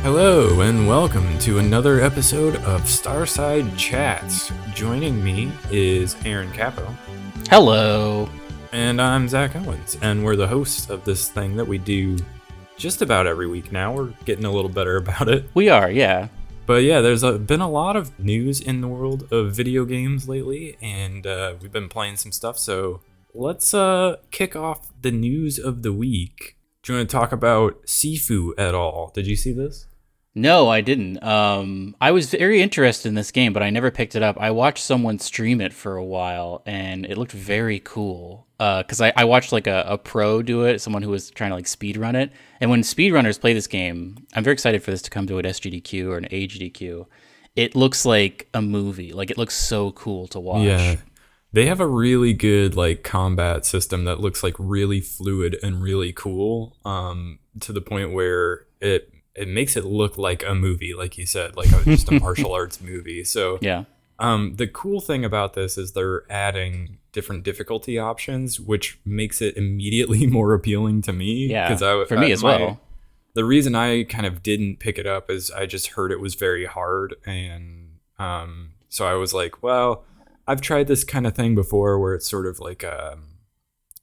Hello and welcome to another episode of Starside Chats. Joining me is Aaron Capo. Hello. And I'm Zach Owens, and we're the hosts of this thing that we do just about every week now. We're getting a little better about it. We are, yeah. But yeah, there's been a lot of news in the world of video games lately, and we've been playing some stuff, so let's kick off the news of the week. Do you want to talk about Sifu at all? Did you see this? No, I didn't. I was very interested in this game, but I never picked it up. I watched someone stream it for a while, and it looked very cool. Because I watched like a pro do it, someone who was trying to like speed run it. And when speedrunners play this game, I'm very excited for this to come to an SGDQ or an AGDQ. It looks like a movie. Like, it looks so cool to watch. Yeah. They have a really good like combat system that looks like really fluid and really cool, to the point where it makes it look like a movie, like you said, like just a martial arts movie. So yeah. The cool thing about this is they're adding different difficulty options, which makes it immediately more appealing to me. Yeah, for me as well. The reason I kind of didn't pick it up is I just heard it was very hard. And so I was like, well, I've tried this kind of thing before where it's sort of like a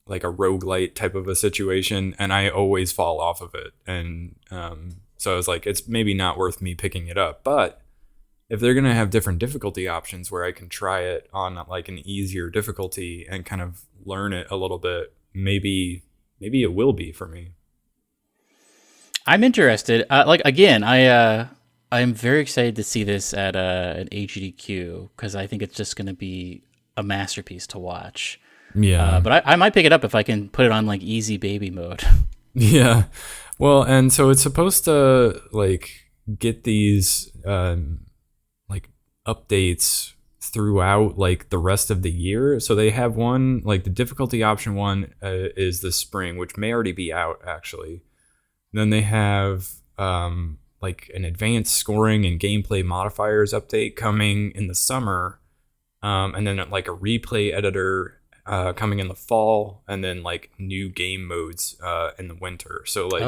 roguelite type of a situation, and I always fall off of it. And so I was like, it's maybe not worth me picking it up. But if they're going to have different difficulty options where I can try it on like an easier difficulty and kind of learn it a little bit, maybe it will be for me. I'm interested. I'm very excited to see this at an AGDQ because I think it's just going to be a masterpiece to watch. Yeah. But I might pick it up if I can put it on like easy baby mode. Yeah. Well, and so it's supposed to like get these like updates throughout like the rest of the year. So they have one, like the difficulty option one is the spring, which may already be out actually. Then they have like an advanced scoring and gameplay modifiers update coming in the summer, and then like a replay editor coming in the fall, and then like new game modes in the winter. So like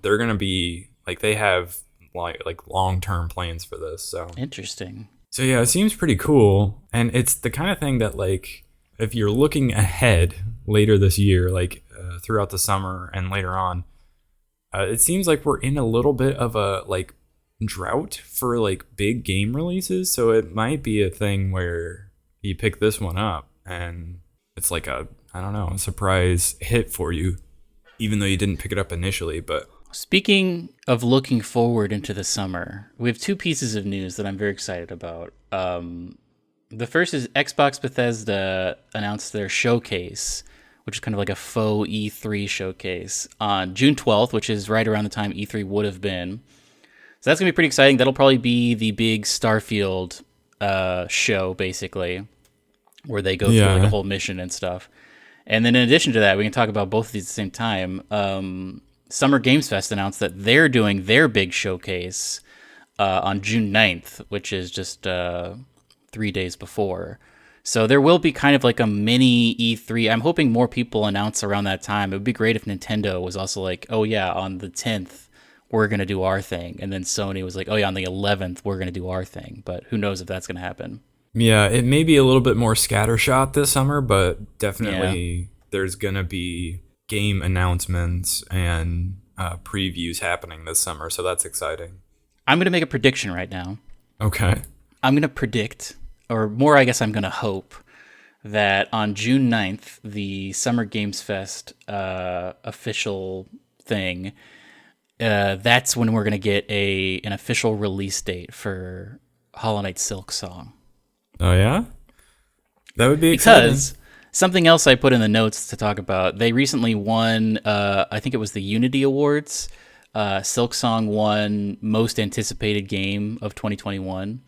they're gonna be like, they have like long-term plans for this. So interesting. So yeah, it seems pretty cool, and it's the kind of thing that like if you're looking ahead later this year, like throughout the summer and later on, it seems like we're in a little bit of a like drought for like big game releases. So it might be a thing where you pick this one up and it's like a surprise hit for you, even though you didn't pick it up initially. But speaking of looking forward into the summer, we have two pieces of news that I'm very excited about. The first is Xbox Bethesda announced their showcase, which is kind of like a faux E3 showcase, on June 12th, which is right around the time E3 would have been. So that's going to be pretty exciting. That'll probably be the big Starfield show, basically, where they go through like a whole mission and stuff. And then in addition to that, we can talk about both of these at the same time. Summer Games Fest announced that they're doing their big showcase on June 9th, which is just 3 days before. So there will be kind of like a mini E3. I'm hoping more people announce around that time. It would be great if Nintendo was also like, oh yeah, on the 10th, we're going to do our thing. And then Sony was like, oh yeah, on the 11th, we're going to do our thing. But who knows if that's going to happen. Yeah, it may be a little bit more scattershot this summer, but definitely there's going to be game announcements and previews happening this summer. So that's exciting. I'm going to make a prediction right now. Okay. I'm going to predict, or more, I guess I'm going to hope, that on June 9th, the Summer Games Fest official thing, that's when we're going to get an official release date for Hollow Knight Silksong. Oh, yeah? That would be exciting. Because something else I put in the notes to talk about, they recently won, I think it was the Unity Awards. Silksong won Most Anticipated Game of 2021.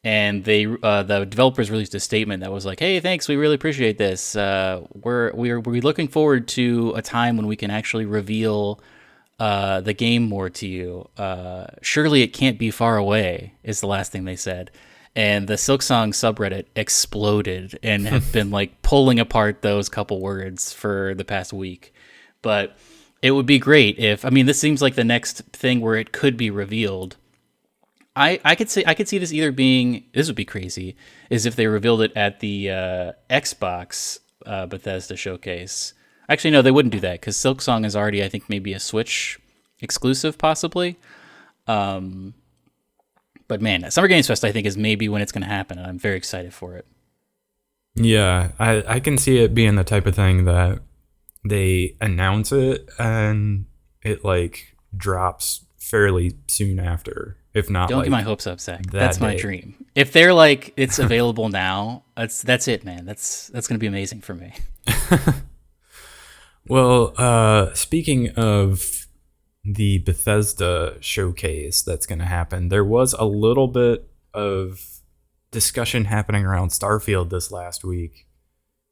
And the developers released a statement that was like, "Hey, thanks, we really appreciate this. We're looking forward to a time when we can actually reveal the game more to you. Surely it can't be far away," is the last thing they said. And the Silksong subreddit exploded and have been like pulling apart those couple words for the past week. But It would be great if, I mean, this seems like the next thing where it could be revealed. I could see this either being, this would be crazy, is if they revealed it at the Xbox Bethesda showcase. Actually, no, they wouldn't do that because Silksong is already, I think, maybe a Switch exclusive, possibly. But man, Summer Games Fest, I think, is maybe when it's going to happen, and I'm very excited for it. Yeah, I can see it being the type of thing that they announce it and it like drops fairly soon after. If not, Don't like, get my hopes up, Zach. That's my day. dream. If they're like, it's available now, that's it, man. That's going to be amazing for me. Well, speaking of the Bethesda showcase that's going to happen, there was a little bit of discussion happening around Starfield this last week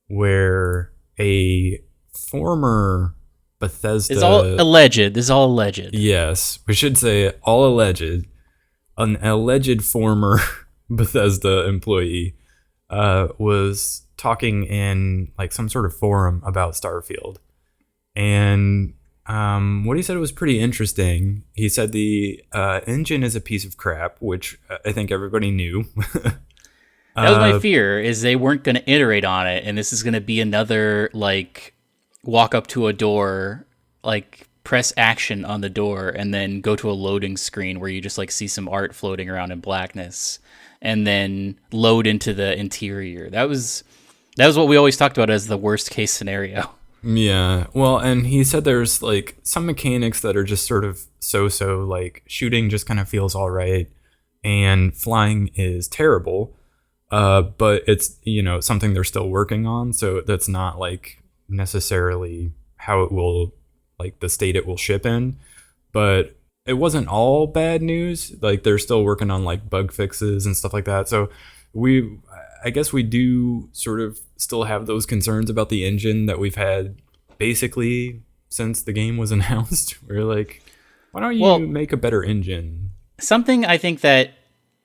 where a former Bethesda... It's all alleged. This is all alleged. Yes, we should say all alleged. An alleged former Bethesda employee was talking in like some sort of forum about Starfield. And what he said was pretty interesting. He said the engine is a piece of crap, which I think everybody knew. That was my fear, is they weren't going to iterate on it, and this is going to be another, like, walk up to a door, like, press action on the door, and then go to a loading screen where you just, like, see some art floating around in blackness, and then load into the interior. That was what we always talked about as the worst-case scenario. Yeah, well, and he said there's, like, some mechanics that are just sort of so-so, like, shooting just kind of feels all right, and flying is terrible. But it's, you know, something they're still working on, so that's not like necessarily how it will, like the state it will ship in. But it wasn't all bad news. Like they're still working on like bug fixes and stuff like that. So I guess we do sort of still have those concerns about the engine that we've had basically since the game was announced. We're like, why don't you make a better engine? Something I think that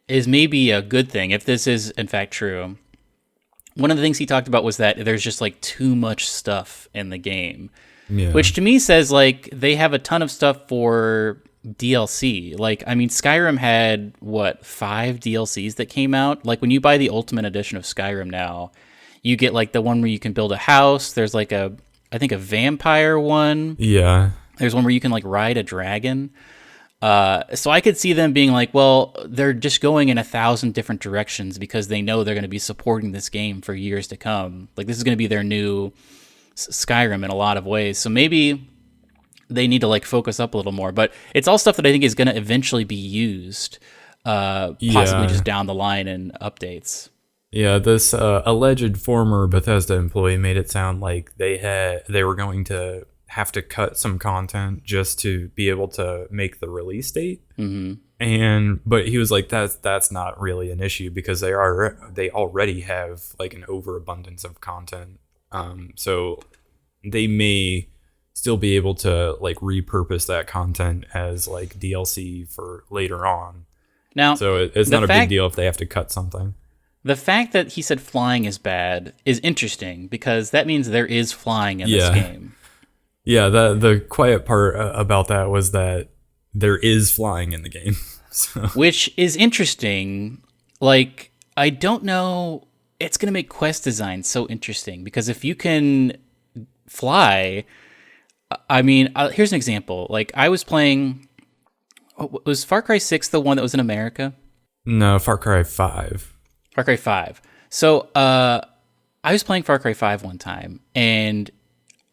is maybe a good thing, if this is in fact true. One of the things he talked about was that there's just like too much stuff in the game, which to me says like they have a ton of stuff for DLC. Like, I mean, Skyrim had 5 DLCs that came out. Like when you buy the Ultimate Edition of Skyrim now, you get like the one where you can build a house. There's like I think a vampire one. Yeah. There's one where you can like ride a dragon. So I could see them being like, well, they're just going in 1,000 different directions because they know they're going to be supporting this game for years to come. Like this is going to be their new Skyrim in a lot of ways. So maybe they need to like focus up a little more. But it's all stuff that I think is going to eventually be used, possibly just down the line in updates. Yeah, this alleged former Bethesda employee made it sound like they were going to have to cut some content just to be able to make the release date. Mm-hmm. But he was like, that's not really an issue because they already have like an overabundance of content. So they may still be able to like repurpose that content as like DLC for later on. Now, so it's not a big deal if they have to cut something. The fact that he said flying is bad is interesting because that means there is flying in this game. Yeah, the quiet part about that was that there is flying in the game. So. Which is interesting. Like, I don't know. It's going to make quest design so interesting because if you can fly, I mean, here's an example. Like, I was playing, was Far Cry 6 the one that was in America? No, Far Cry 5. Far Cry 5. So, I was playing Far Cry 5 one time, and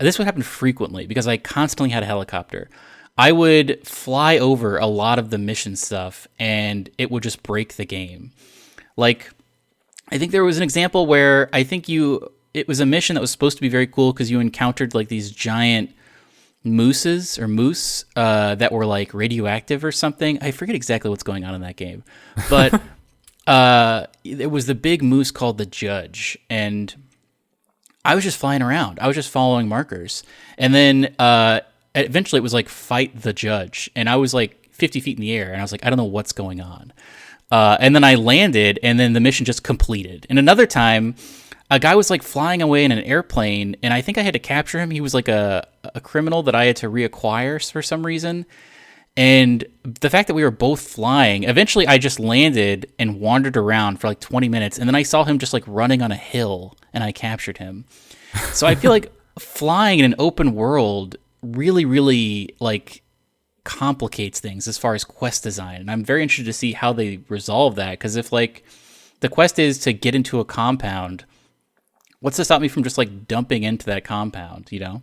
this would happen frequently because I constantly had a helicopter. I would fly over a lot of the mission stuff and it would just break the game. Like, I think there was an example where it was a mission that was supposed to be very cool because you encountered like these giant moose that were like radioactive or something. I forget exactly what's going on in that game. But it was the big moose called the Judge, and I was just flying around. I was just following markers. And then eventually it was like, fight the Judge. And I was like 50 feet in the air. And I was like, I don't know what's going on. And then I landed, and then the mission just completed. And another time, a guy was like flying away in an airplane, and I think I had to capture him. He was like a criminal that I had to reacquire for some reason. And the fact that we were both flying, eventually I just landed and wandered around for like 20 minutes. And then I saw him just like running on a hill and I captured him. So I feel like flying in an open world really, really like complicates things as far as quest design. And I'm very interested to see how they resolve that. Because if like the quest is to get into a compound, what's to stop me from just like dumping into that compound, you know?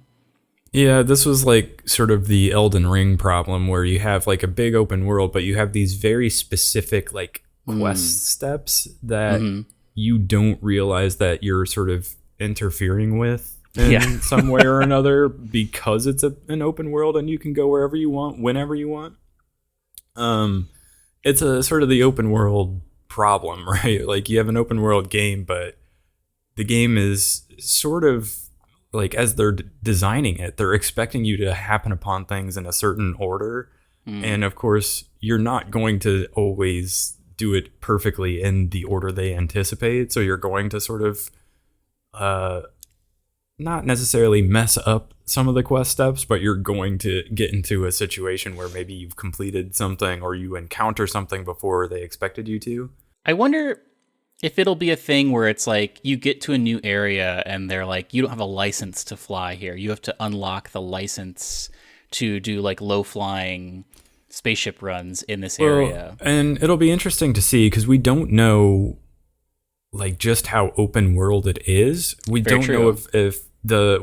Yeah, this was like sort of the Elden Ring problem where you have like a big open world, but you have these very specific like quest steps that you don't realize that you're sort of interfering with in some way or another because it's an open world and you can go wherever you want, whenever you want. It's a sort of the open world problem, right? Like you have an open world game, but the game is sort of like as they're designing it, they're expecting you to happen upon things in a certain order. And of course, you're not going to always do it perfectly in the order they anticipate. So you're going to sort of not necessarily mess up some of the quest steps, but you're going to get into a situation where maybe you've completed something or you encounter something before they expected you to. I wonder if it'll be a thing where it's like you get to a new area and they're like, you don't have a license to fly here. You have to unlock the license to do like low flying spaceship runs in this area. And it'll be interesting to see because we don't know like just how open world it is. We Very don't true. know if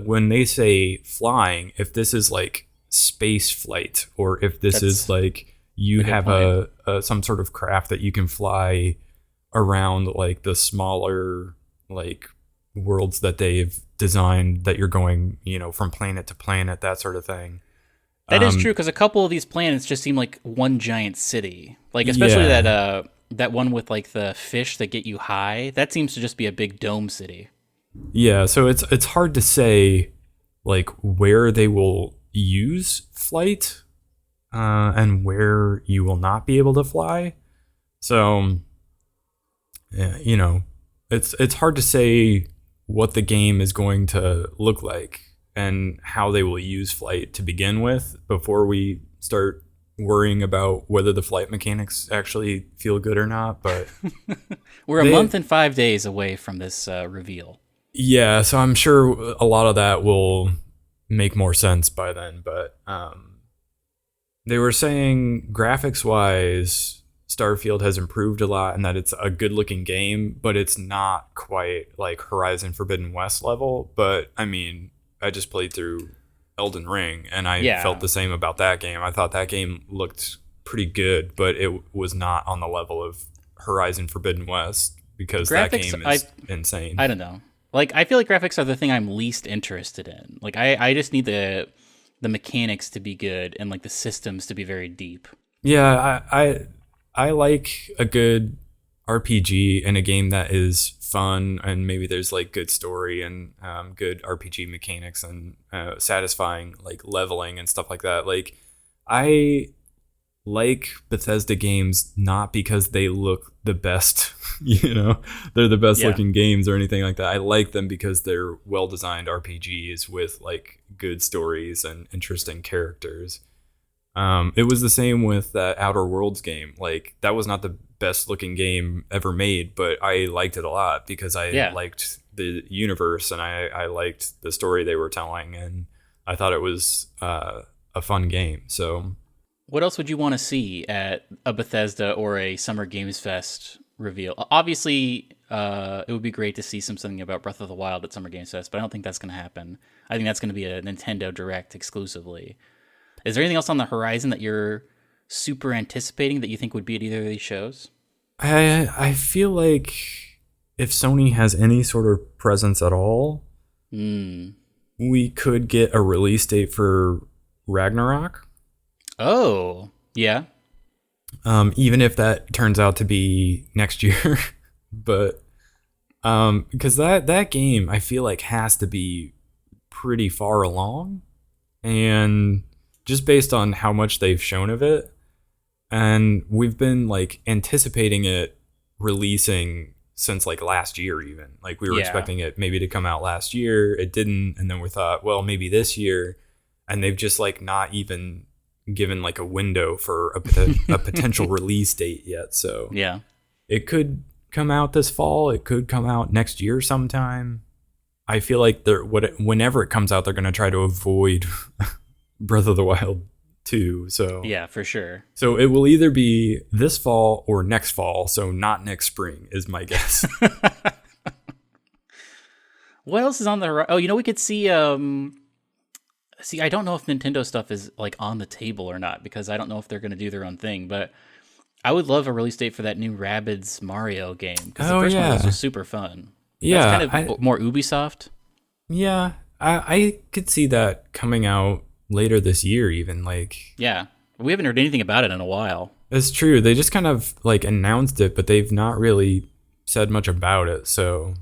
when they say flying, if this is like space flight or if this is like you have a some sort of craft that you can fly around like the smaller like worlds that they've designed that you're going, you know, from planet to planet, that sort of thing. That is true because a couple of these planets just seem like one giant city. Like especially that one with like the fish that get you high. That seems to just be a big dome city. Yeah, so it's hard to say like where they will use flight and where you will not be able to fly. So yeah, you know, it's hard to say what the game is going to look like and how they will use flight to begin with before we start worrying about whether the flight mechanics actually feel good or not. But we're a month and 5 days away from this reveal. Yeah, so I'm sure a lot of that will make more sense by then. But they were saying graphics-wise, Starfield has improved a lot and that it's a good-looking game, but it's not quite like Horizon Forbidden West level. But I mean, I just played through Elden Ring and I felt the same about that game. I thought that game looked pretty good, but it was not on the level of Horizon Forbidden West because that game is insane. I don't know. Like, I feel like graphics are the thing I'm least interested in. Like, I just need the mechanics to be good and like the systems to be very deep. Yeah, I like a good RPG in a game that is fun and maybe there's like good story and good RPG mechanics and satisfying like leveling and stuff like that. Like I like Bethesda games not because they look the best, you know, they're the best looking games or anything like that. I like them because they're well designed RPGs with like good stories and interesting characters. It was the same with that Outer Worlds game. Like that was not the best looking game ever made, but I liked it a lot because I liked the universe and I liked the story they were telling, and I thought it was a fun game. So, what else would you want to see at a Bethesda or a Summer Games Fest reveal? Obviously, it would be great to see something about Breath of the Wild at Summer Games Fest, but I don't think that's going to happen. I think that's going to be a Nintendo Direct exclusively. Is there anything else on the horizon that you're super anticipating that you think would be at either of these shows? I feel like if Sony has any sort of presence at all, we could get a release date for Ragnarok. Oh, yeah. Even if that turns out to be next year. But because that game I feel like has to be pretty far along, and just based on how much they've shown of it, and we've been like anticipating it releasing since like last year even. Like we were Yeah. expecting it maybe to come out last year. It didn't. And then we thought, well, maybe this year. And they've just like not even given like a window for a potential release date yet. So Yeah. it could come out this fall. It could come out next year sometime. I feel like whenever it comes out, they're going to try to avoid Breath of the Wild 2. So Yeah, for sure. so it will either be this fall or next fall. So not next spring is my guess. What else is on the Oh, we could see see, I don't know if Nintendo stuff is like on the table or not because I don't know if they're going to do their own thing, but I would love a release date for that new Rabbids Mario game because the first one of those was super fun. Yeah, That's kind of more Ubisoft. yeah, I could see that coming out later this year even. Like, Yeah. We haven't heard anything about it in a while. it's true. They just kind of like announced it, but they've not really said much about it. So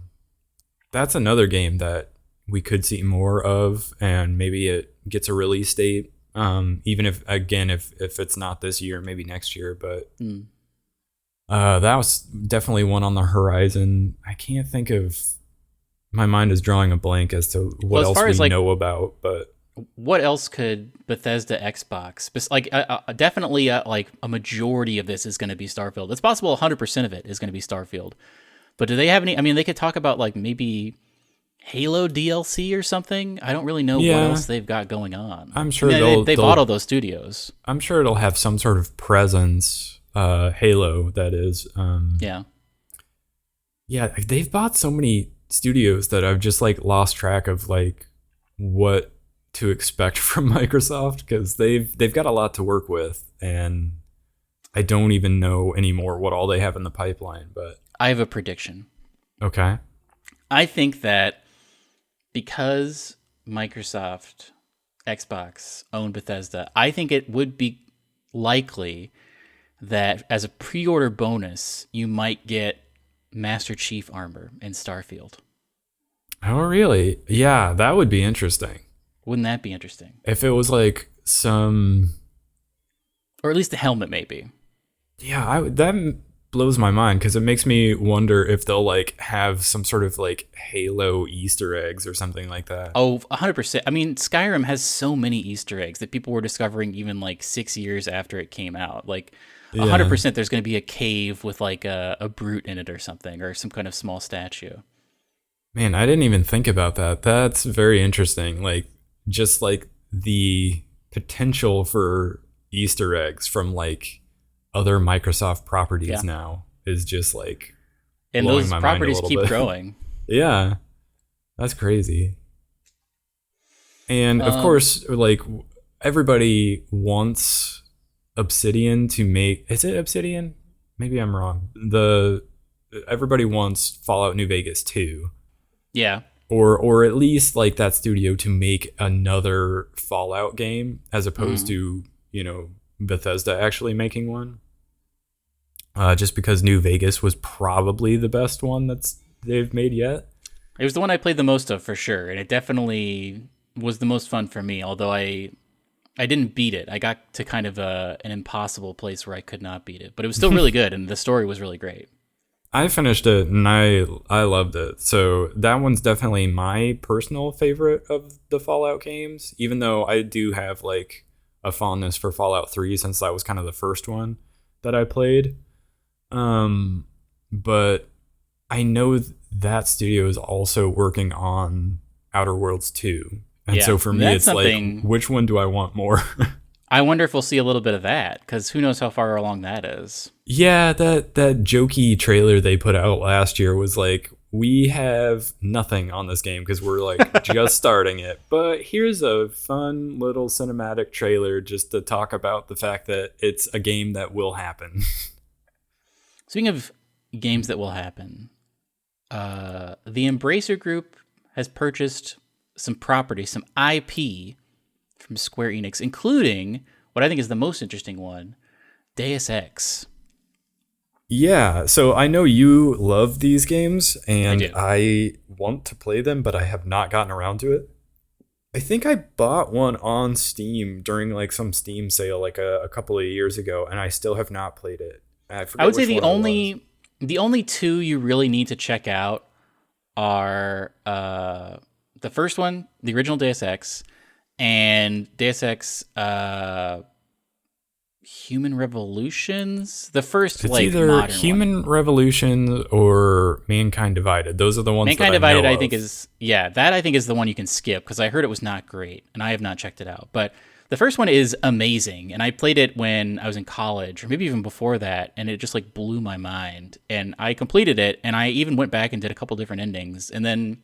that's another game that we could see more of, and maybe it gets a release date. Even if again, if it's not this year, maybe next year. But that was definitely one on the horizon. I can't think of. My mind is drawing a blank as to what else we know about. But what else could Bethesda Xbox? Like, definitely, like a majority of this is going to be Starfield. It's possible 100% of it is going to be Starfield. But do they have any? I mean, they could talk about like maybe Halo DLC or something. I don't really know what else they've got going on. I'm sure they bought all those studios. I'm sure it'll have some sort of presence. Halo, that is. Yeah. Yeah, they've bought so many studios that I've just like lost track of like what to expect from Microsoft because they've got a lot to work with, and I don't even know anymore what all they have in the pipeline. But I have a prediction. Okay. I think that because Microsoft Xbox owned Bethesda, I think it would be likely that as a pre-order bonus, you might get Master Chief armor in Starfield. Oh, really? Yeah, that would be interesting. Wouldn't that be interesting? If it was like some... Or at least the helmet, maybe. Yeah, that blows my mind because it makes me wonder if they'll like have some sort of like Halo Easter eggs or something like that. Oh, 100%. I mean, Skyrim has so many Easter eggs that people were discovering even like 6 years after it came out. Like 100% there's going to be a cave with like a brute in it or something, or some kind of small statue. Man, I didn't even think about that. That's very interesting. Like, just like the potential for Easter eggs from like other Microsoft properties now is just like, and blowing those my properties mind a keep little bit. growing. Yeah, that's crazy. And of course, like everybody wants Obsidian to make. Is it Obsidian? Maybe I'm wrong. Everybody wants Fallout New Vegas 2. Yeah. Or at least like that studio to make another Fallout game as opposed to, Bethesda actually making one. Just because New Vegas was probably the best one they've made yet. It was the one I played the most of for sure, and it definitely was the most fun for me, although I didn't beat it. I got to kind of an impossible place where I could not beat it, but it was still really good and the story was really great. I finished it and I loved it. So that one's definitely my personal favorite of the Fallout games, even though I do have like a fondness for Fallout 3 since that was kind of the first one that I played. But I know that studio is also working on Outer Worlds 2. And so for me, it's like, which one do I want more? I wonder if we'll see a little bit of that, because who knows how far along that is. Yeah, that jokey trailer they put out last year was like, we have nothing on this game because we're like just starting it. But here's a fun little cinematic trailer just to talk about the fact that it's a game that will happen. Speaking of games that will happen, the Embracer Group has purchased some property, some IP from Square Enix, including what I think is the most interesting one, Deus Ex. Yeah, so I know you love these games, and I I want to play them, but I have not gotten around to it. I think I bought one on Steam during like some Steam sale like a couple of years ago, and I still have not played it. I would say the only The only two you really need to check out are the first one, the original Deus Ex, and Deus Ex Human Revolutions. The first It's like either modern one. Human Revolution or Mankind Divided. Those are the ones that Mankind I Divided, know I of. think that I think is the one you can skip because I heard it was not great and I have not checked it out. But the first one is amazing, and I played it when I was in college or maybe even before that, and it just like blew my mind. And I completed it, and I even went back and did a couple different endings, and then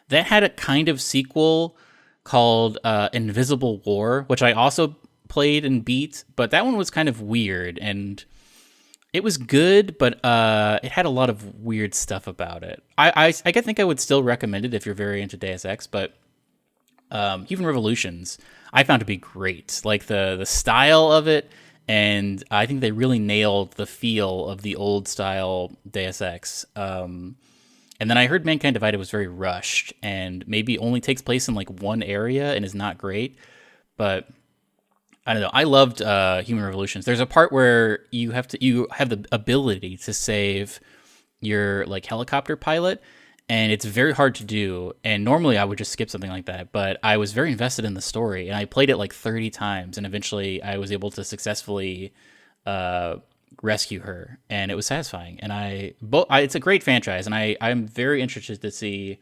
that had a kind of sequel called Invisible War, which I also played and beat, but that one was kind of weird and it was good, but it had a lot of weird stuff about it. I think I would still recommend it if you're very into Deus Ex, but Human Revolutions I found to be great. Like the style of it, and I think they really nailed the feel of the old style Deus Ex. And then I heard Mankind Divided was very rushed and maybe only takes place in like one area and is not great, but I don't know. I loved Human Revolutions. There's a part where you have the ability to save your like helicopter pilot, and it's very hard to do. And normally I would just skip something like that, but I was very invested in the story, and I played it like 30 times, and eventually I was able to successfully rescue her, and it was satisfying. And it's a great franchise, and I'm very interested to see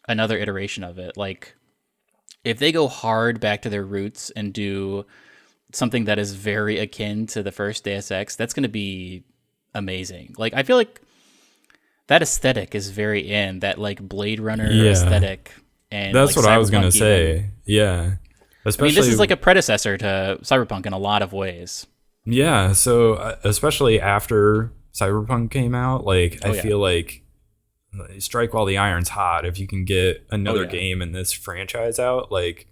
another iteration of it. Like if they go hard back to their roots and do something that is very akin to the first Deus Ex, that's going to be amazing. Like I feel like that aesthetic is very in that like Blade Runner Yeah, aesthetic, and that's like what I was gonna Cyberpunk even. say. Yeah, I mean, this especially is like a predecessor to Cyberpunk in a lot of ways. yeah. So especially after Cyberpunk came out, like Oh I yeah. feel like strike while the iron's hot. If you can get Oh another yeah. game in this franchise out, like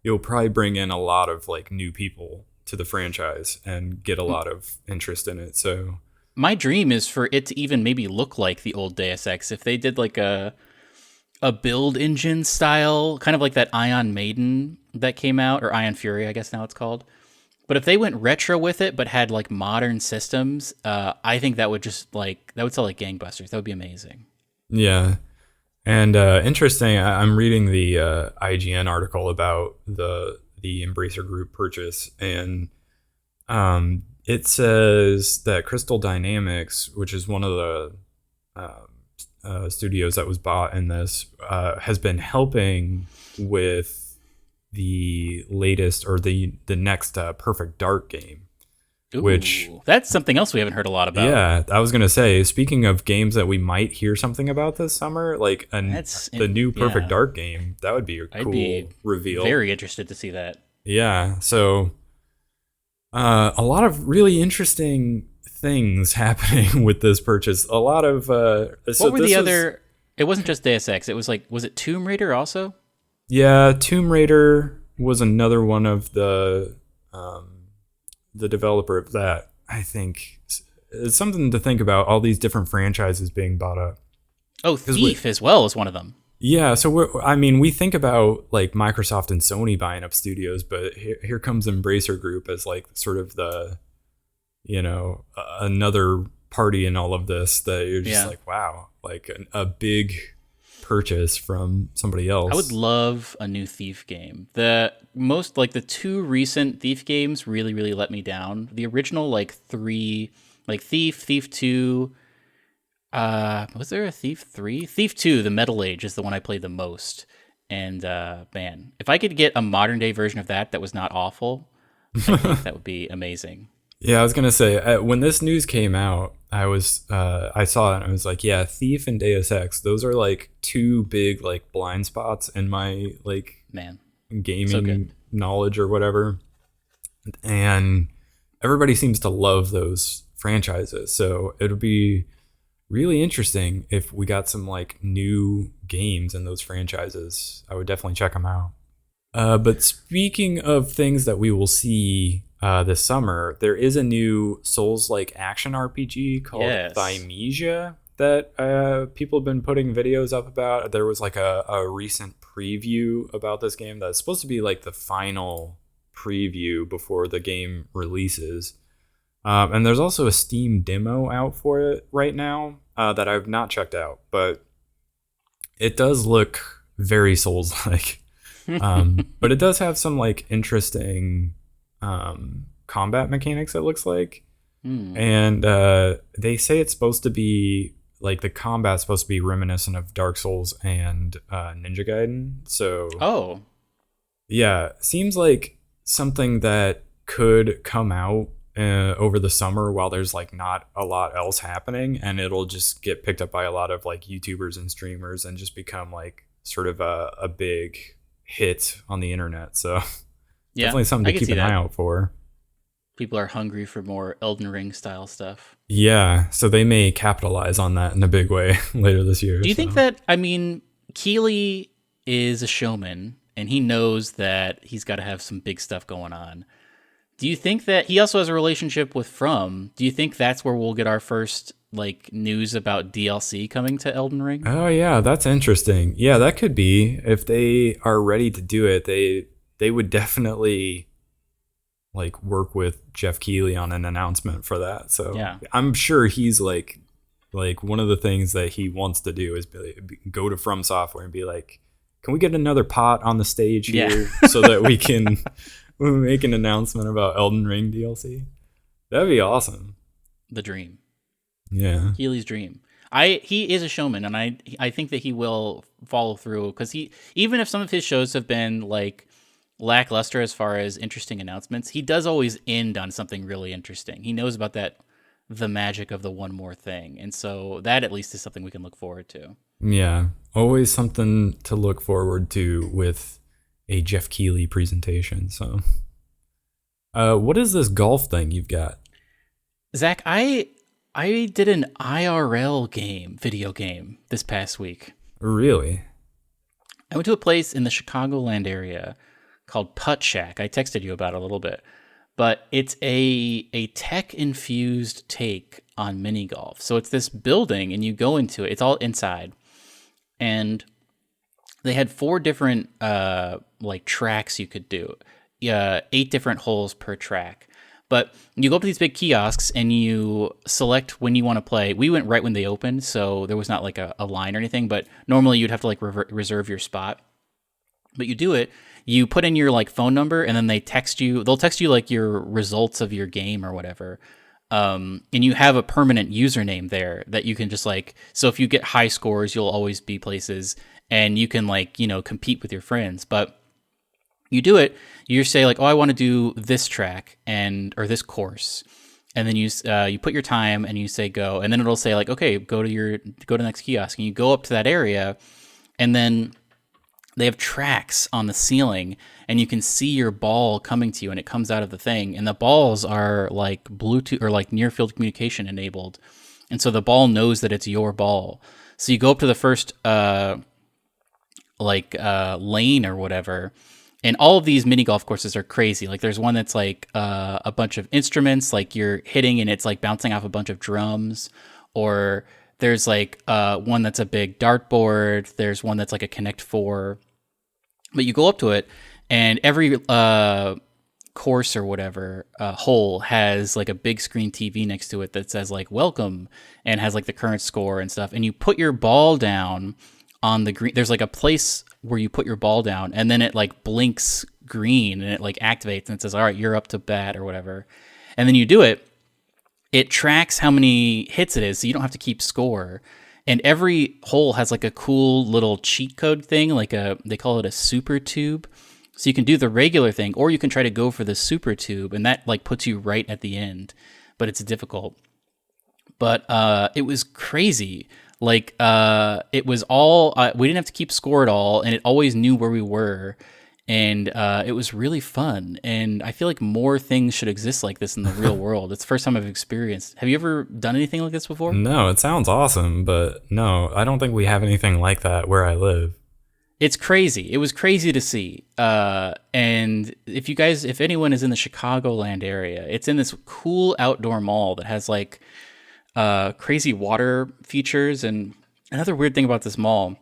you'll probably bring in a lot of like new people to the franchise and get a lot of interest in it. So My dream is for it to even maybe look like the old Deus Ex. If they did like a build engine style, kind of like that Ion Maiden that came out, or Ion Fury, I guess now it's called. But if they went retro with it, but had like modern systems, I think that would just like that would sell like gangbusters. That would be amazing. yeah. And interesting, I'm reading the IGN article about the Embracer Group purchase, and it says that Crystal Dynamics, which is one of the studios that was bought in this, has been helping with the latest or the next Perfect Dark game, which Ooh, that's something else we haven't heard a lot about. yeah, I was gonna say. Speaking of games that we might hear something about this summer, like the new Perfect Yeah, Dark game, that would be a I'd be cool reveal. very interested to see that. Yeah, so a lot of really interesting things happening with this purchase. A lot of so What were this the was other? It wasn't just Deus Ex. It was like, was it Tomb Raider also? yeah, Tomb Raider was another one of the developer of that. I think it's something to think about. All these different franchises being bought up. Oh, 'Cause we- Thief as well is one of them. Yeah, so I mean, we think about like Microsoft and Sony buying up studios, but here comes Embracer Group as like sort of the, another party in all of this that you're just Yeah. like, wow, like a big purchase from somebody else. I would love a new Thief game. The two recent Thief games really, really let me down. The original like three, like Thief 2. Was there a Thief 3? Thief 2, the Metal Age is the one I played the most. And man, if I could get a modern day version of that was not awful, I think that would be amazing. Yeah, I was gonna say when this news came out, I saw it and I was like, yeah, Thief and Deus Ex, those are like two big like blind spots in my like Man, gaming so good. knowledge or whatever, and everybody seems to love those franchises. So it'll be really interesting if we got some like new games in those franchises. I would definitely check them out. But speaking of things that we will see this summer, there is a new Souls-like action RPG called Yes. Thymesia that people have been putting videos up about. There was like a recent preview about this game that's supposed to be like the final preview before the game releases. And there's also a Steam demo out for it right now that I've not checked out, but it does look very Souls-like. But it does have some like interesting combat mechanics, it looks like. And they say it's supposed to be like the combat's supposed to be reminiscent of Dark Souls and Ninja Gaiden. So Oh, yeah, seems like something that could come out over the summer while there's like not a lot else happening, and it'll just get picked up by a lot of like YouTubers and streamers and just become like sort of a big hit on the internet. So yeah, definitely something I to can keep see an eye that. out for. People are hungry for more Elden Ring style stuff. Yeah, so they may capitalize on that in a big way later this year. Do you think So that, I mean, Keeley is a showman and he knows that he's got to have some big stuff going on. Do you think that he also has a relationship with From? Do you think that's where we'll get our first like news about DLC coming to Elden Ring? oh yeah, that's interesting. Yeah, that could be if they are ready to do it. They would definitely like work with Jeff Keighley on an announcement for that. So Yeah. I'm sure he's like one of the things that he wants to do is go to From Software and be like, can we get another pot on the stage Yeah. here so that we can make an announcement about Elden Ring DLC? That'd be awesome. The dream. Yeah. Keely's dream. He is a showman, and I think that he will follow through because he, even if some of his shows have been like lackluster as far as interesting announcements, he does always end on something really interesting. He knows about that, the magic of the one more thing, and so that at least is something we can look forward to. Yeah. Always something to look forward to with a Jeff Keighley presentation. So what is this golf thing you've got? Zach, I did an IRL video game this past week. Really? I went to a place in the Chicagoland area called Putt Shack. I texted you about it a little bit, but it's a tech infused take on mini golf. So it's this building, and you go into it. It's all inside, and they had 4 different like tracks you could do. 8 different holes per track. But you go up to these big kiosks and you select when you want to play. We went right when they opened, so there was not like a line or anything. But normally you'd have to like reserve your spot. But you do it. You put in your like phone number, and then they text you. They'll text you like your results of your game or whatever. And you have a permanent username there that you can just like. So if you get high scores, you'll always be places, and you can like compete with your friends. But you do it. You say like, oh, I want to do this track or this course, and then you put your time and you say go, and then it'll say like, okay, go to the next kiosk, and you go up to that area, and then they have tracks on the ceiling, and you can see your ball coming to you, and it comes out of the thing, and the balls are like Bluetooth or like near field communication enabled, and so the ball knows that it's your ball. So you go up to the first lane or whatever. And all of these mini golf courses are crazy. Like there's one that's like a bunch of instruments, like you're hitting and it's like bouncing off a bunch of drums. Or there's like one that's a big dartboard. There's one that's like a Connect 4. But you go up to it, and every course or whatever hole has like a big screen TV next to it that says like welcome, and has like the current score and stuff. And you put your ball down on the green. There's like a place where you put your ball down, and then it like blinks green, and it like activates, and it says, all right, you're up to bat or whatever. And then you do it. It tracks how many hits it is, so you don't have to keep score. And every hole has like a cool little cheat code thing, they call it a super tube. So you can do the regular thing, or you can try to go for the super tube, and that like puts you right at the end, but it's difficult. But it was crazy. Like it was all we didn't have to keep score at all, and it always knew where we were, and it was really fun. And I feel like more things should exist like this in the real world. It's the first time I've experienced. Have you ever done anything like this before? No, it sounds awesome, but no, I don't think we have anything like that where I live. It's crazy. It was crazy to see. And if anyone is in the Chicagoland area, it's in this cool outdoor mall that has like crazy water features. And another weird thing about this mall,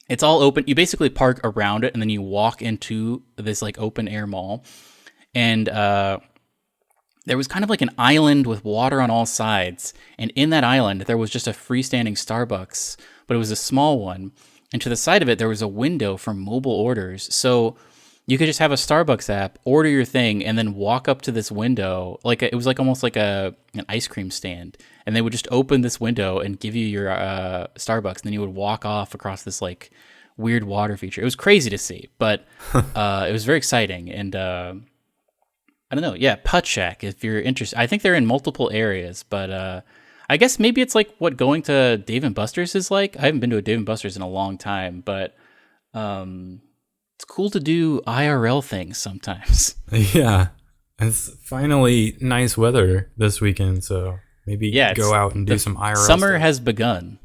it's all open. You basically park around it, and then you walk into this like open air mall. And there was kind of like an island with water on all sides, and in that island there was just a freestanding Starbucks, but it was a small one, and to the side of it there was a window for mobile orders. So you could just have a Starbucks app, order your thing, and then walk up to this window. It was like almost like an ice cream stand, and they would just open this window and give you your Starbucks, and then you would walk off across this like weird water feature. It was crazy to see, but it was very exciting. And I don't know, yeah, Putt Shack. If you're interested, I think they're in multiple areas, but I guess maybe it's like what going to Dave and Buster's is like. I haven't been to a Dave and Buster's in a long time, but it's cool to do IRL things sometimes. Yeah. It's finally nice weather this weekend, so maybe go out and do some IRL Summer stuff. has begun,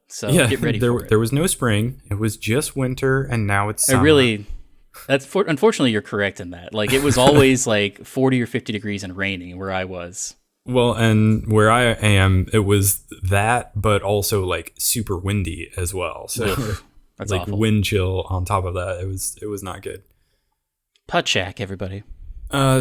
so get ready for it. There was no spring. It was just winter, and now it's summer. Unfortunately, you're correct in that. Like, it was always like 40 or 50 degrees and raining where I was. Well, and where I am, it was that, but also like super windy as well. So That's like awful. wind chill on top of that. It was not good. Putt Shack, everybody.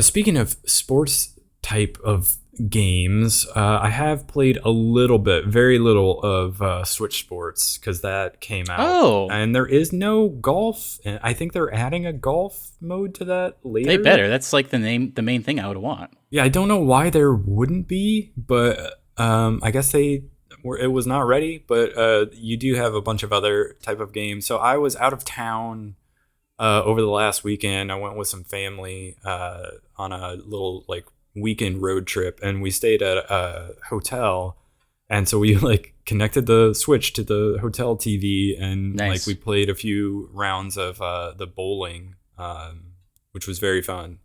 Speaking of sports type of games, I have played a little bit, very little of Switch Sports because that came out. Oh. And there is no golf. And I think they're adding a golf mode to that later. They better. That's like the main thing I would want. Yeah, I don't know why there wouldn't be, but I guess it was not ready. But you do have a bunch of other type of games. So I was out of town over the last weekend. I went with some family on a little like weekend road trip, and we stayed at a hotel. And so we like connected the Switch to the hotel TV, and Nice. like we played a few rounds of the bowling, which was very fun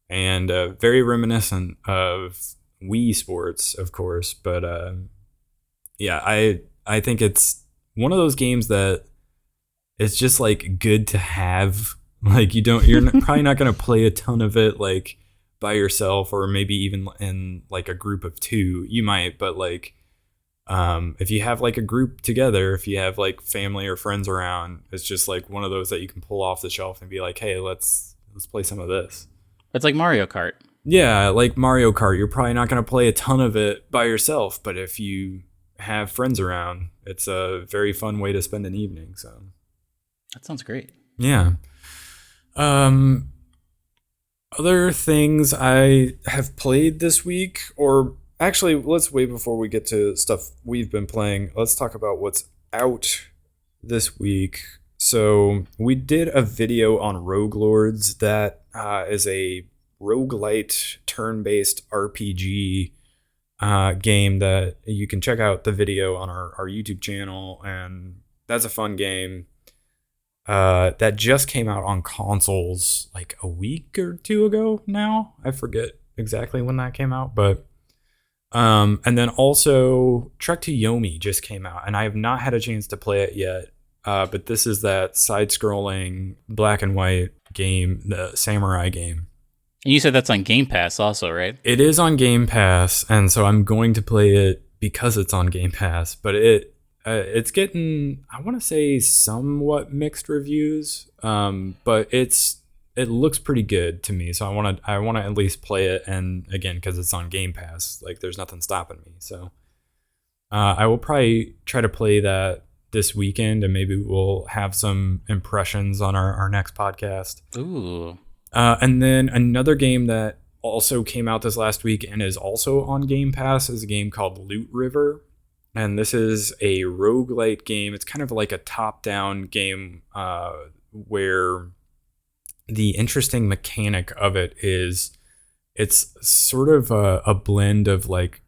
and very reminiscent of Wii Sports, of course. But yeah, I think it's one of those games that it's just like good to have. Like you're probably not going to play a ton of it like by yourself, or maybe even in like a group of two. You might, but like if you have like a group together, if you have like family or friends around, it's just like one of those that you can pull off the shelf and be like, hey, let's play some of this. It's like Mario Kart. Yeah, like Mario Kart, you're probably not going to play a ton of it by yourself, but if you have friends around, it's a very fun way to spend an evening. So That sounds great. yeah. Other things I have played this week, or actually, let's wait before we get to stuff we've been playing. Let's talk about what's out this week. So we did a video on Rogue Lords. That is a roguelite turn-based RPG game that you can check out the video on our YouTube channel, and that's a fun game. That just came out on consoles like a week or two ago now. I forget exactly when that came out, but and then also Trek to Yomi just came out, and I have not had a chance to play it yet. But this is that side-scrolling black and white game, the samurai game. And you said that's on Game Pass also, right? It is on Game Pass, and so I'm going to play it because it's on Game Pass. But it's getting, I want to say, somewhat mixed reviews, but it looks pretty good to me. So I want to at least play it, and again, because it's on Game Pass, like there's nothing stopping me. So I will probably try to play that this weekend, and maybe we'll have some impressions on our next podcast. Ooh. And then another game that also came out this last week and is also on Game Pass is a game called Loot River. And this is a roguelite game. It's kind of like a top-down game where the interesting mechanic of it is it's sort of a blend of like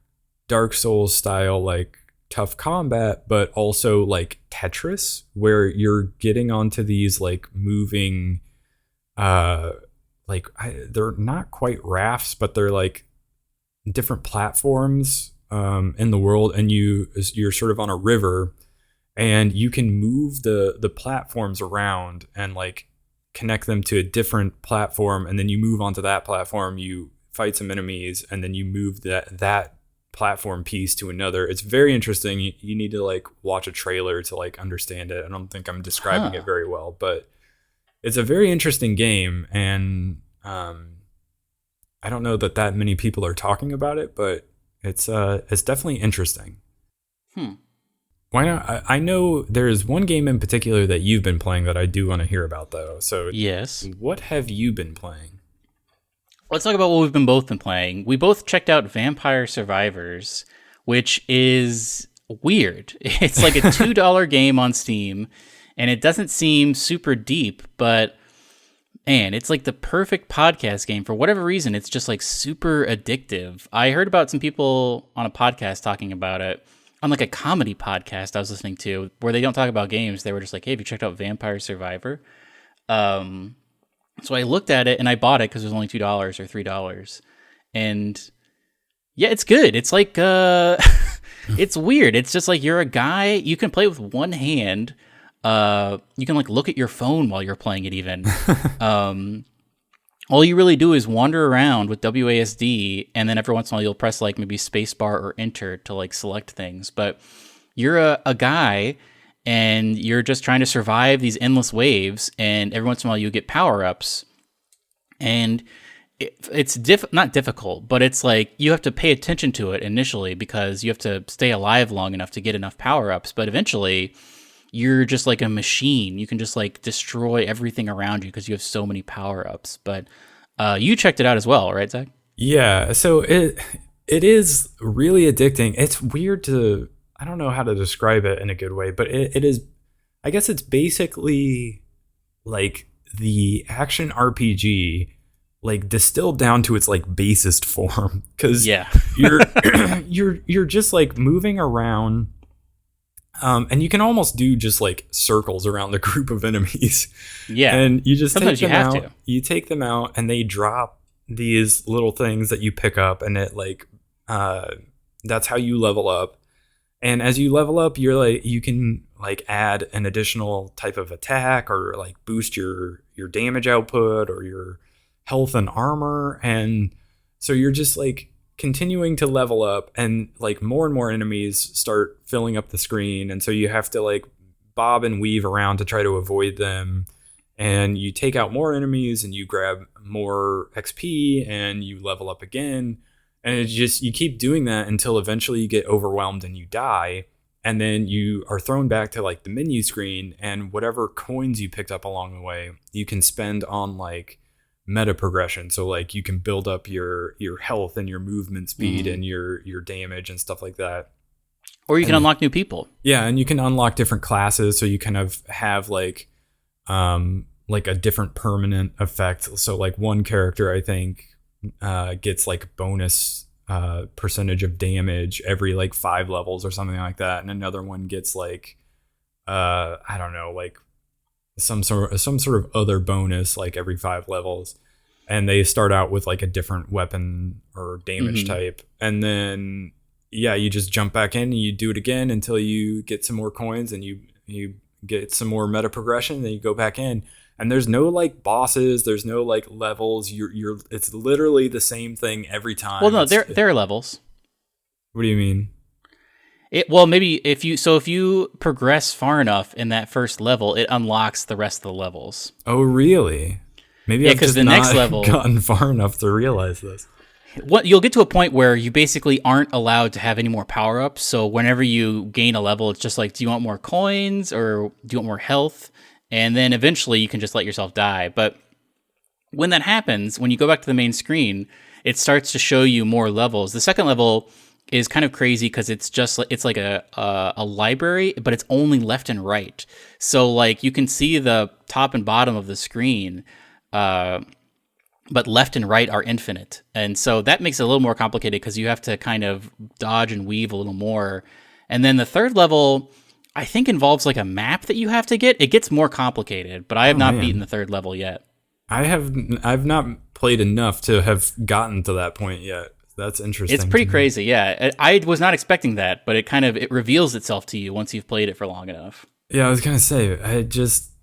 Dark Souls style, like tough combat, but also like Tetris, where you're getting onto these like moving they're not quite rafts, but they're like different platforms in the world, and you're sort of on a river, and you can move the platforms around and like connect them to a different platform, and then you move onto that platform, you fight some enemies, and then you move that platform piece to another. It's very interesting. You need to like watch a trailer to like understand it. I don't think I'm describing it very well, but it's a very interesting game, and I don't know that many people are talking about it, but it's definitely interesting. Why not? I know there's one game in particular that you've been playing that I do want to hear about, though. So, Yes. what have you been playing? Let's talk about what we've both been playing. We both checked out Vampire Survivors, which is weird. It's like a $2 game on Steam, and it doesn't seem super deep, but man, it's like the perfect podcast game. For whatever reason, it's just like super addictive. I heard about some people on a podcast talking about it, on like a comedy podcast I was listening to, where they don't talk about games. They were just like, hey, have you checked out Vampire Survivor? So I looked at it and I bought it because it was only $2 or $3. And yeah, it's good. It's like, it's weird. It's just like you're a guy, you can play with one hand. You can like look at your phone while you're playing it even. All you really do is wander around with WASD, and then every once in a while you'll press like maybe spacebar or enter to like select things. But you're a guy, and you're just trying to survive these endless waves, and every once in a while you get power-ups. And it's not difficult, but it's like you have to pay attention to it initially because you have to stay alive long enough to get enough power-ups. But eventually you're just like a machine. You can just like destroy everything around you because you have so many power-ups. But you checked it out as well, right, Zach? Yeah, so it is really addicting. It's weird to, I don't know how to describe it in a good way, but it is, I guess it's basically like the action RPG, like distilled down to its like basest form. Cause Yeah. you're just like moving around. And you can almost do just like circles around the group of enemies. Yeah. And you just Sometimes take them you have out. to. You take them out and they drop these little things that you pick up, and it like that's how you level up. And as you level up, you're like, you can like add an additional type of attack or like boost your damage output or your health and armor. And so you're just like continuing to level up, and like more and more enemies start filling up the screen. And so you have to like bob and weave around to try to avoid them. And you take out more enemies and you grab more XP and you level up again. And it's just, you keep doing that until eventually you get overwhelmed and you die. And then you are thrown back to like the menu screen, and whatever coins you picked up along the way, you can spend on like meta progression. So like you can build up your health and your movement speed and your damage and stuff like that. Or you can unlock new people. Yeah, and you can unlock different classes, so you kind of have like a different permanent effect. So like one character, I think, gets like bonus percentage of damage every like 5 levels or something like that, and another one gets like I don't know, like some sort of other bonus like every 5 levels. And they start out with like a different weapon or damage type, and then you just jump back in and you do it again until you get some more coins and you get some more meta progression. Then you go back in, and there's no like bosses, there's no like levels. You're it's literally the same thing every time. Well, no, there are levels. What do you mean? Maybe if you progress far enough in that first level, it unlocks the rest of the levels. Oh, really? Maybe I've just the not next level gotten far enough to realize this. You'll get to a point where you basically aren't allowed to have any more power-ups. So whenever you gain a level, it's just like, do you want more coins or do you want more health? And then eventually you can just let yourself die. But when that happens, when you go back to the main screen, it starts to show you more levels. The second level is kind of crazy because it's like a library, but it's only left and right. So like you can see the top and bottom of the screen, but left and right are infinite. And so that makes it a little more complicated because you have to kind of dodge and weave a little more. And then the third level, I think, involves like a map that you have to get. It gets more complicated, but I have not beaten the third level yet. I've not played enough to have gotten to that point yet. That's interesting. It's pretty crazy, yeah. I was not expecting that, but it reveals itself to you once you've played it for long enough. Yeah, I was gonna say, I've just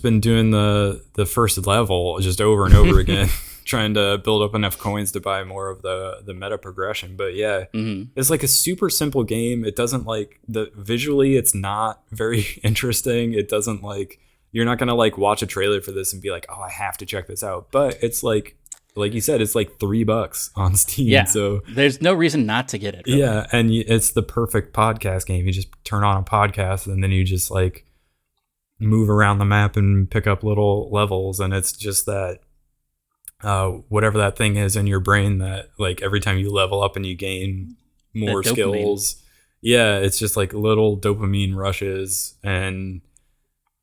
been doing the first level just over and over again, trying to build up enough coins to buy more of the meta progression. But yeah, it's like a super simple game. It doesn't like visually, it's not very interesting. It doesn't like you're not gonna like watch a trailer for this and be like, oh, I have to check this out. But it's like you said, it's like $3 on Steam. Yeah. So there's no reason not to get it. Really. yeah, and it's the perfect podcast game. You just turn on a podcast and then you just like move around the map and pick up little levels, and it's just that whatever that thing is in your brain that like every time you level up and you gain more skills, yeah, it's just like little dopamine rushes. And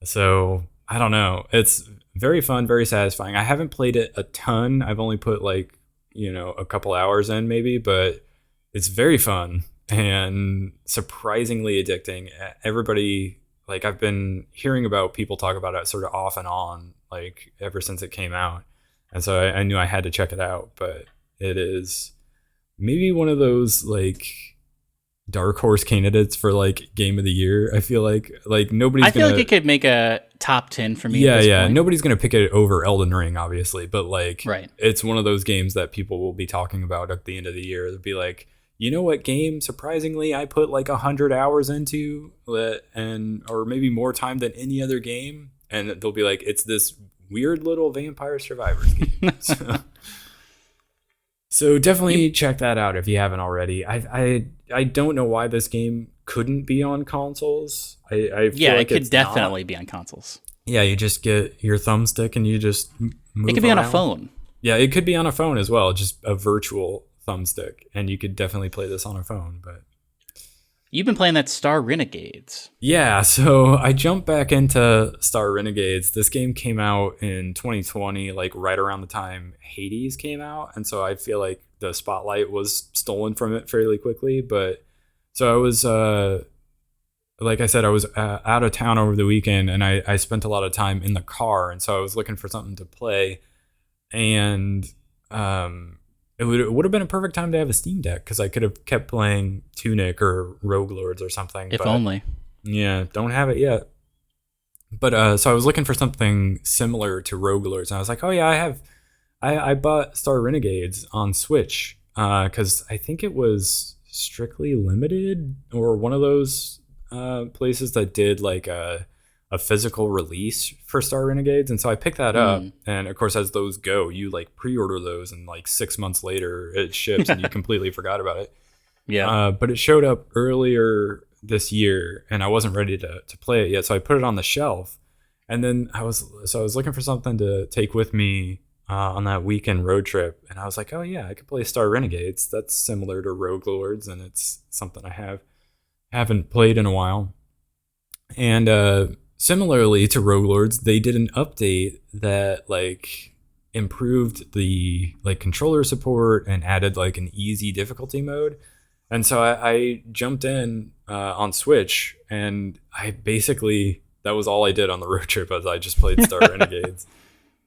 so I don't know, it's very fun, very satisfying. I haven't played it a ton. I've only put like, a couple hours in maybe, but it's very fun and surprisingly addicting. Everybody, like, I've been hearing about people talk about it sort of off and on, like ever since it came out. And so I knew I had to check it out, but it is maybe one of those like dark horse candidates for like game of the year. I feel like nobody's. I feel like it could make a top 10 for me. Yeah, at this yeah. point. Nobody's gonna pick it over Elden Ring, obviously, but like, right. It's one of those games that people will be talking about at the end of the year. They'll be like, you know what game? Surprisingly, I put like 100 hours into, or maybe more time than any other game, and they'll be like, it's this weird little Vampire Survivors game. So definitely check that out if you haven't already. I don't know why this game couldn't be on consoles. I feel like it could definitely be on consoles. Yeah, you just get your thumbstick and you just move It could be around. on a phone. Yeah, it could be on a phone as well, just a virtual thumbstick, and you could definitely play this on a phone. But you've been playing that Star Renegades. Yeah, so I jumped back into Star Renegades. This game came out in 2020, like right around the time Hades came out, and so I feel like the spotlight was stolen from it fairly quickly. But so I was, like I said, I was out of town over the weekend, and I spent a lot of time in the car, and so I was looking for something to play, and it would have been a perfect time to have a Steam Deck because I could have kept playing Tunic or Rogue Lords or something. If only. Yeah, don't have it yet. But so I was looking for something similar to Rogue Lords, and I was like, oh yeah, I bought Star Renegades on Switch because I think it was Strictly Limited or one of those places that did like a physical release for Star Renegades, and so I picked that up. And of course, as those go, you like pre-order those, and like 6 months later it ships, and you completely forgot about it. Yeah. But it showed up earlier this year, and I wasn't ready to play it yet, so I put it on the shelf. And then I was looking for something to take with me on that weekend road trip, and I was like, oh yeah, I could play Star Renegades. That's similar to Rogue Lords, and it's something I haven't played in a while. And similarly to Rogue Lords, they did an update that like improved the like controller support and added like an easy difficulty mode. And so I jumped in on Switch, and that was all I did on the road trip, as I just played Star Renegades.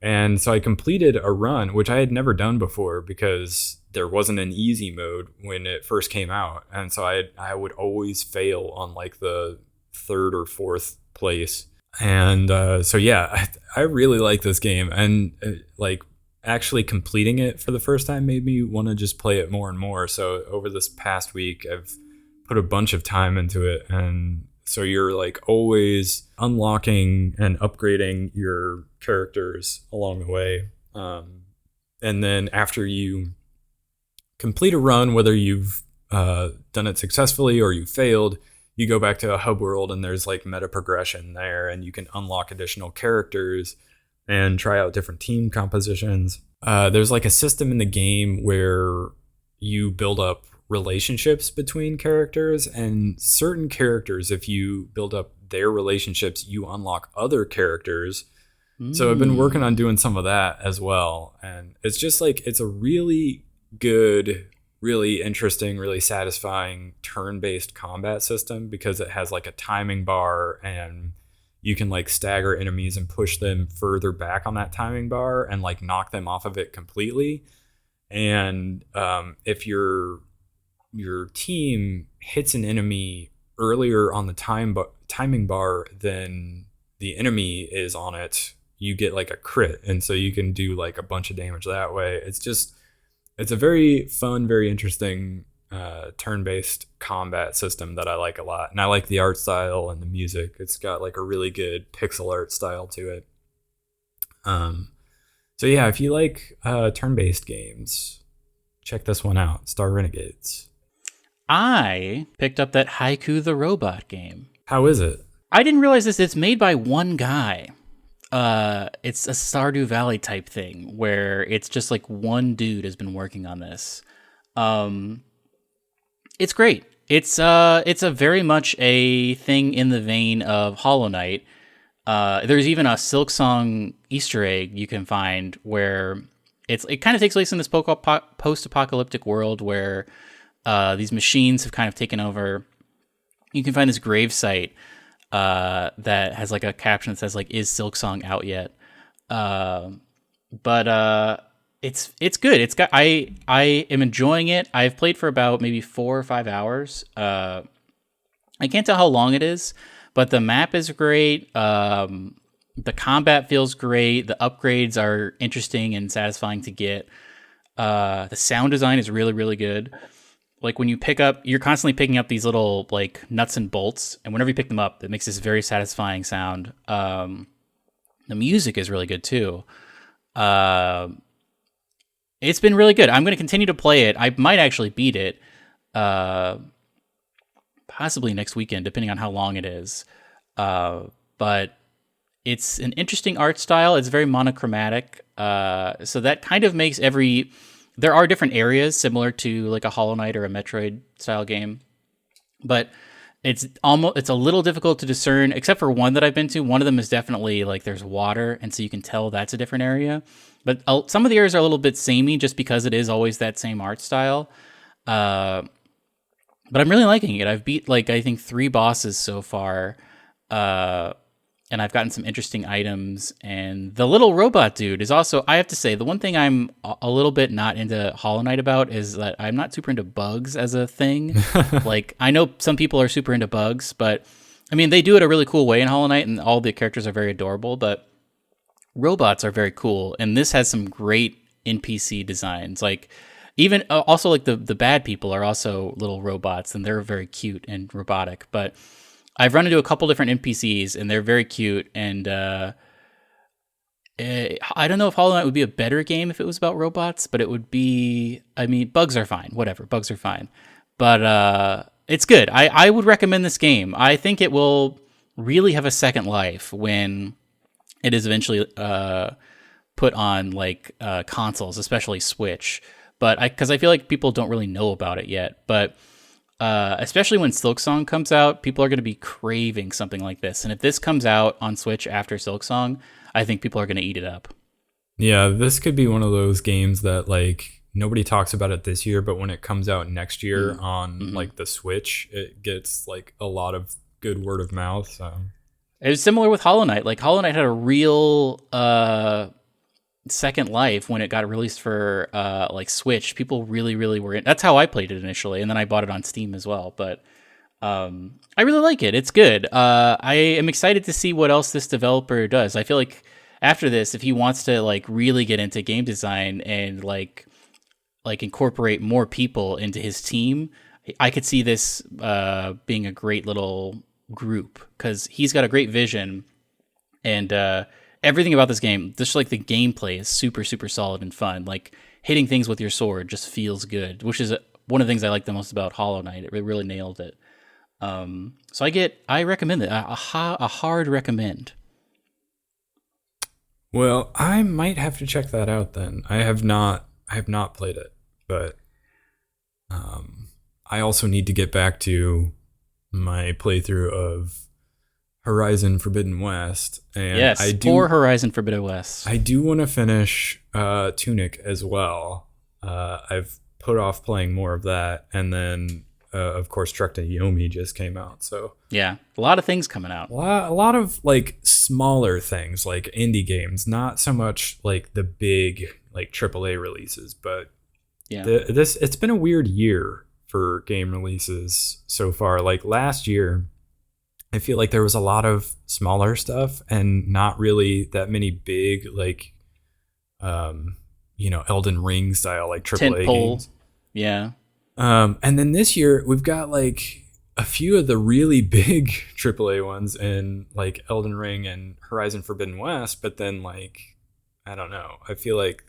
And so I completed a run, which I had never done before because there wasn't an easy mode when it first came out. And so I would always fail on like the third or fourth place. And so yeah, I really like this game, and like actually completing it for the first time made me want to just play it more and more. So over this past week, I've put a bunch of time into it, and so you're like always unlocking and upgrading your characters along the way. And then after you complete a run, whether you've done it successfully or you failed, you go back to a hub world, and there's like meta progression there, and you can unlock additional characters and try out different team compositions. There's like a system in the game where you build up relationships between characters, and certain characters, if you build up their relationships, you unlock other characters. So I've been working on doing some of that as well. And it's just like, it's a really good, really interesting, really satisfying turn-based combat system because it has like a timing bar, and you can like stagger enemies and push them further back on that timing bar and like knock them off of it completely. And if your team hits an enemy earlier on the timing bar than the enemy is on it, you get like a crit, and so you can do like a bunch of damage that way. It's a very fun, very interesting turn-based combat system that I like a lot, and I like the art style and the music. It's got like a really good pixel art style to it. Um, so yeah, if you like turn-based games, check this one out, Star Renegades. I picked up that Haiku the Robot game. How is it? I didn't realize this. It's made by one guy. It's a Stardew Valley type thing where it's just like one dude has been working on this. It's great. It's a very much a thing in the vein of Hollow Knight. There's even a Silksong Easter egg you can find where it kind of takes place in this post-apocalyptic world where these machines have kind of taken over. You can find this grave site that has like a caption that says like, "Is Silksong out yet?" But it's good. It's got I am enjoying it. I've played for about maybe 4 or 5 hours. I can't tell how long it is, but the map is great. The combat feels great. The upgrades are interesting and satisfying to get. The sound design is really, really good. Like when you you're constantly picking up these little like nuts and bolts, and whenever you pick them up, it makes this very satisfying sound. The music is really good too. It's been really good. I'm going to continue to play it. I might actually beat it, possibly next weekend, depending on how long it is. But it's an interesting art style. It's very monochromatic. So that kind of makes there are different areas similar to like a Hollow Knight or a Metroid style game, but it's a little difficult to discern, except for one that I've been to. One of them is definitely like there's water, and so you can tell that's a different area. But some of the areas are a little bit samey just because it is always that same art style. But I'm really liking it. I've beat like I think 3 bosses so far. And I've gotten some interesting items. And the little robot dude is also, I have to say, the one thing I'm a little bit not into Hollow Knight about is that I'm not super into bugs as a thing. Like, I know some people are super into bugs, but I mean, they do it a really cool way in Hollow Knight, and all the characters are very adorable, but robots are very cool. And this has some great NPC designs. Like, even also, like, the bad people are also little robots, and they're very cute and robotic, but I've run into a couple different NPCs, and they're very cute. And I don't know if Hollow Knight would be a better game if it was about robots, but it would be. I mean, bugs are fine. Whatever, bugs are fine. But it's good. I would recommend this game. I think it will really have a second life when it is eventually put on like consoles, especially Switch. But because I feel like people don't really know about it yet, but. Especially when Silksong comes out, people are going to be craving something like this. And if this comes out on Switch after Silksong, I think people are going to eat it up. Yeah, this could be one of those games that like nobody talks about it this year, but when it comes out next year on like the Switch, it gets like a lot of good word of mouth. So it was similar with Hollow Knight. Like Hollow Knight had a real second life when it got released for like Switch. People really were in. That's how I played it initially, and then I bought it on Steam as well. But I really like it. It's good. I am excited to see what else this developer does. I feel like after this, if he wants to like really get into game design and like incorporate more people into his team, I could see this being a great little group because he's got a great vision and everything about this game, just like the gameplay is super solid and fun. Like hitting things with your sword just feels good, which is one of the things I like the most about Hollow Knight. It really nailed it. So I recommend it. A hard recommend. Well, I might have to check that out then. I have not played it, but I also need to get back to my playthrough of Horizon Forbidden West. And yes, for Horizon Forbidden West. I do want to finish Tunic as well. I've put off playing more of that, and then of course Trek to Yomi just came out. So yeah, a lot of things coming out. A lot of like smaller things, like indie games, not so much like the big like AAA releases, but yeah, it's been a weird year for game releases so far. Like last year, I feel like there was a lot of smaller stuff and not really that many big like Elden Ring style like AAA games. Yeah. And then this year we've got like a few of the really big AAA ones in like Elden Ring and Horizon Forbidden West, but then like I don't know. I feel like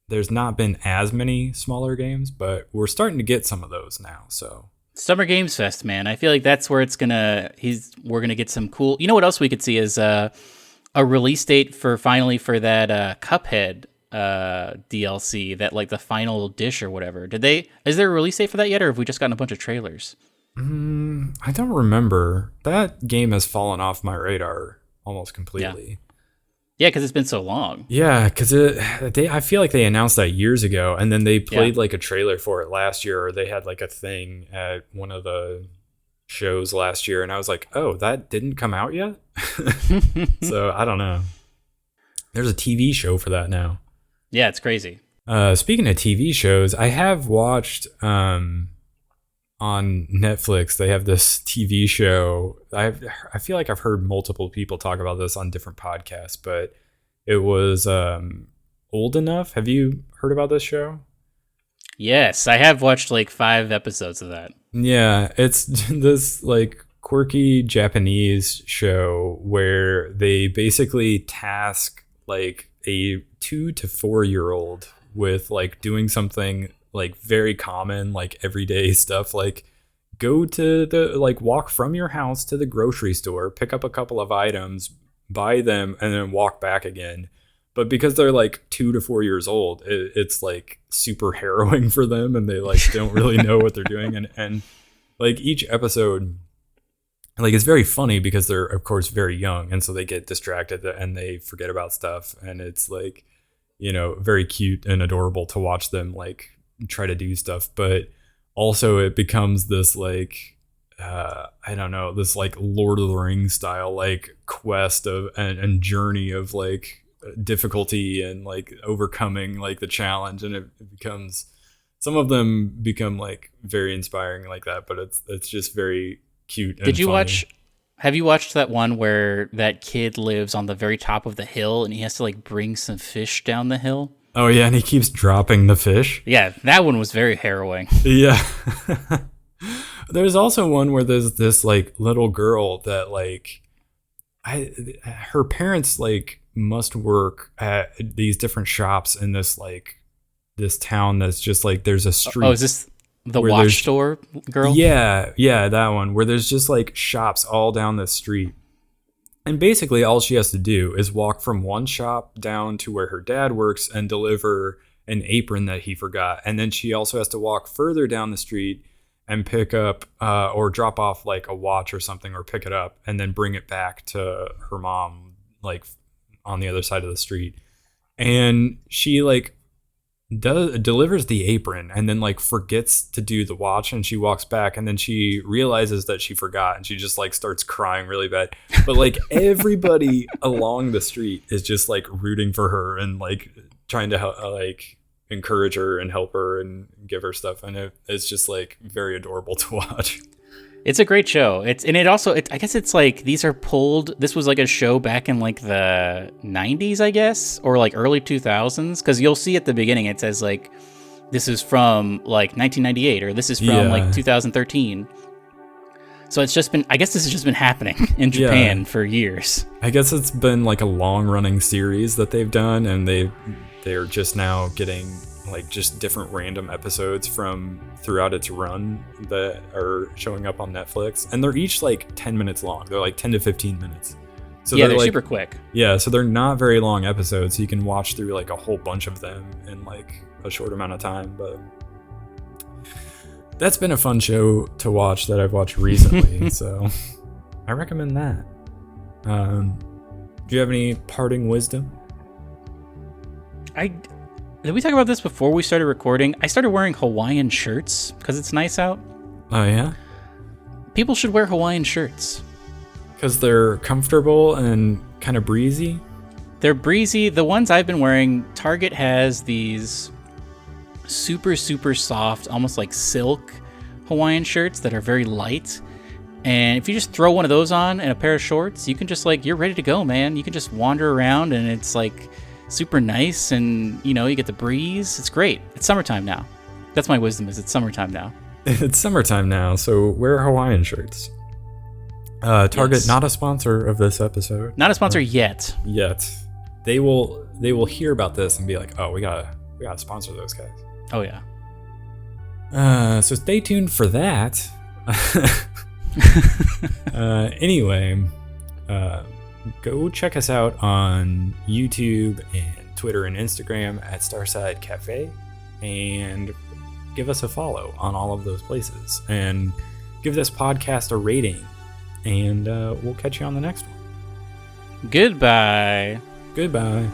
there's not been as many smaller games, but we're starting to get some of those now. So Summer Games Fest, man. I feel like that's where we're gonna get some cool. You know what else we could see is a release date for that Cuphead DLC, that like the final dish or whatever. Is there a release date for that yet, or have we just gotten a bunch of trailers? I don't remember. That game has fallen off my radar almost completely. Yeah, because it's been so long. Yeah, because I feel like they announced that years ago, and then they played like a trailer for it last year, or they had like a thing at one of the shows last year, and I was like, oh, that didn't come out yet? So I don't know. There's a TV show for that now. Yeah, it's crazy. Speaking of TV shows, I have watched on Netflix, they have this TV show. I feel like I've heard multiple people talk about this on different podcasts, but it was Old Enough. Have you heard about this show? Yes, I have watched like 5 episodes of that. Yeah, it's this like quirky Japanese show where they basically task like a 2 to 4 year old with like doing something like very common, like everyday stuff, like go to walk from your house to the grocery store, pick up a couple of items, buy them, and then walk back again. But because they're like 2 to 4 years old, it's like super harrowing for them, and they like don't really know what they're doing. And like each episode, like it's very funny because they're of course very young, and so they get distracted and they forget about stuff, and it's like, you know, very cute and adorable to watch them like try to do stuff. But also it becomes this like I don't know, this like Lord of the Rings style like quest of and journey of like difficulty and like overcoming like the challenge, and it becomes, some of them become like very inspiring like that, but it's just very cute and Did you funny. have you watched that one where that kid lives on the very top of the hill and he has to like bring some fish down the hill? Oh yeah, and he keeps dropping the fish. Yeah, that one was very harrowing. Yeah. There's also one where there's this like little girl that like her parents like must work at these different shops in this town that's just like there's a street. Oh, is this the watch store girl? Yeah, that one where there's just like shops all down the street. And basically all she has to do is walk from one shop down to where her dad works and deliver an apron that he forgot. And then she also has to walk further down the street and pick up or drop off like a watch or something, or pick it up and then bring it back to her mom like on the other side of the street. And she like delivers the apron and then like forgets to do the watch, and she walks back and then she realizes that she forgot, and she just like starts crying really bad. But like everybody along the street is just like rooting for her and like trying to like encourage her and help her and give her stuff, and it's just like very adorable to watch. It's a great show. I guess it's like this was like a show back in like the 90s, I guess, or like early 2000s, because you'll see at the beginning it says like this is from like 1998 or this is from like 2013. So this has just been happening in Japan for years. I guess it's been like a long running series that they've done, and they're just now getting like just different random episodes from throughout its run that are showing up on Netflix, and they're each like 10 minutes long. They're like 10 to 15 minutes. So they're like, super quick. Yeah, so they're not very long episodes, so you can watch through like a whole bunch of them in like a short amount of time. But that's been a fun show to watch that I've watched recently. So I recommend that. Do you have any parting wisdom? Did we talk about this before we started recording? I started wearing Hawaiian shirts because it's nice out. Oh, yeah? People should wear Hawaiian shirts. Because they're comfortable and kind of breezy? They're breezy. The ones I've been wearing, Target has these super, super soft, almost like silk Hawaiian shirts that are very light. And if you just throw one of those on and a pair of shorts, you can just like, you're ready to go, man. You can just wander around and it's like super nice, and you know, you get the breeze. It's great. It's summertime now. That's my wisdom. Is it's summertime now. It's summertime now, so wear Hawaiian shirts. Target, Yes. not a sponsor of this episode. Not a sponsor yet. Yet. They will hear about this and be like, oh, we gotta sponsor those guys. Oh yeah. So stay tuned for that. Anyway, go check us out on YouTube and Twitter and Instagram at Starside Cafe, and give us a follow on all of those places, and give this podcast a rating, and we'll catch you on the next one. Goodbye. Goodbye.